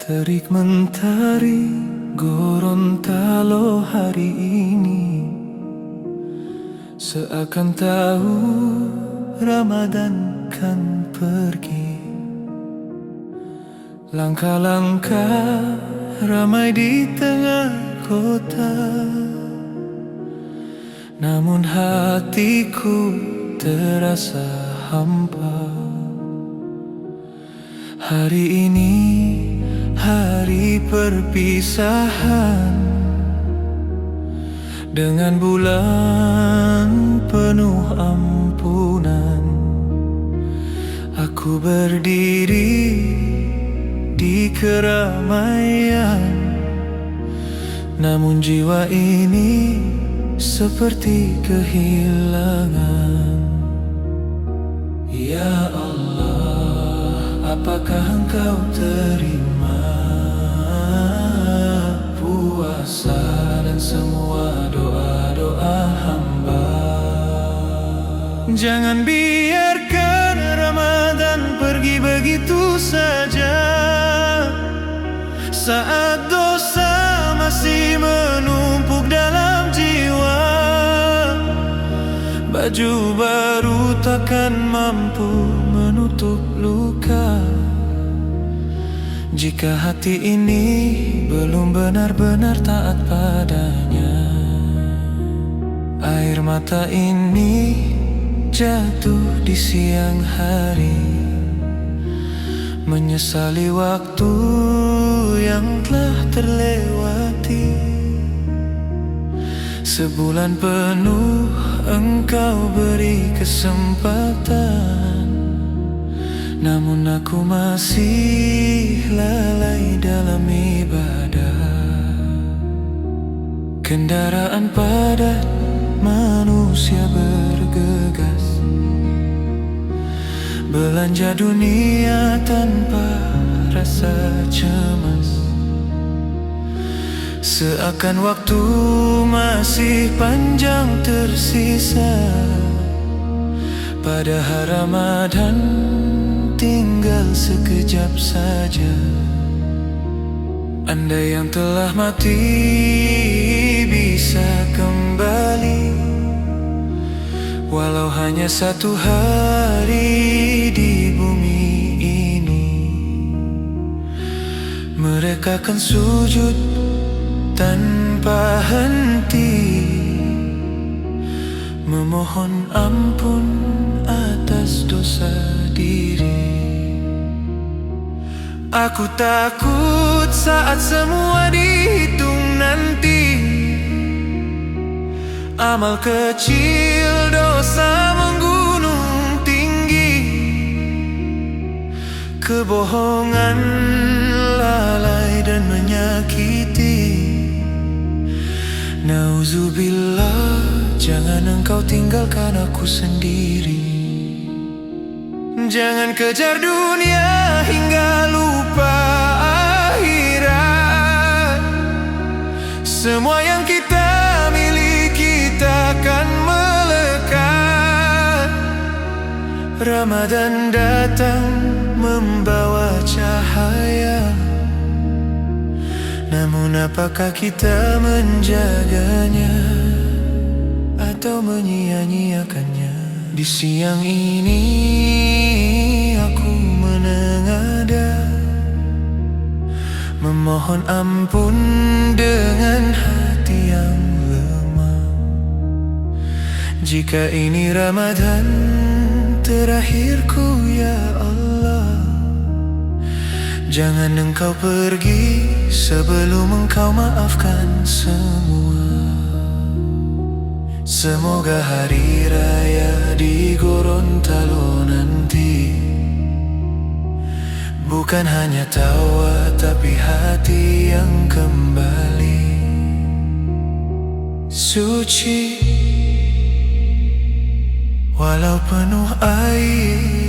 Terik mentari Gorontalo hari ini seakan tahu Ramadan kan pergi. Langkah-langkah ramai di tengah kota, namun hatiku terasa hampa. Hari ini hari perpisahan, dengan bulan penuh ampunan. Aku berdiri di keramaian, namun jiwa ini seperti kehilangan. Ya Allah, apakah Engkau terima puasa dan semua doa-doa hamba? Jangan biarkan Ramadan pergi begitu saja, saat dosa masih menumpuk dalam jiwa. Baju baru takkan mampu menutup luka jika hati ini belum benar-benar taat padanya. Air mata ini jatuh di siang hari, menyesali waktu yang telah terlewati. Sebulan penuh Engkau beri kesempatan, namun aku masih lalai dalam ibadah. Kendaraan padat, manusia bergegas, belanja dunia tanpa rasa cemas. Seakan waktu masih panjang tersisa, padahal Ramadan tinggal sekejap saja. Andai yang telah mati bisa kembali, walau hanya satu hari di bumi ini, mereka akan sujud tanpa henti, memohon ampun atas dosa diri. Aku takut saat semua dihitung nanti, amal kecil dosa menggunung tinggi, kebohongan lalai dan menyakiti. Nauzubillah, jangan Engkau tinggalkan aku sendiri. Jangan kejar dunia hingga lupa akhirat. Semua yang kita miliki takkan melekat. Ramadan datang membawa cahaya, namun apakah kita menjaganya atau menyia-nyiakannya? Di siang ini aku menengadah, memohon ampun dengan hati yang lemah. Jika ini Ramadan terakhirku, ya Allah, jangan Engkau pergi sebelum Engkau maafkan semua. Semoga hari raya di Gorontalo nanti bukan hanya tawa tapi hati yang kembali suci, walau penuh air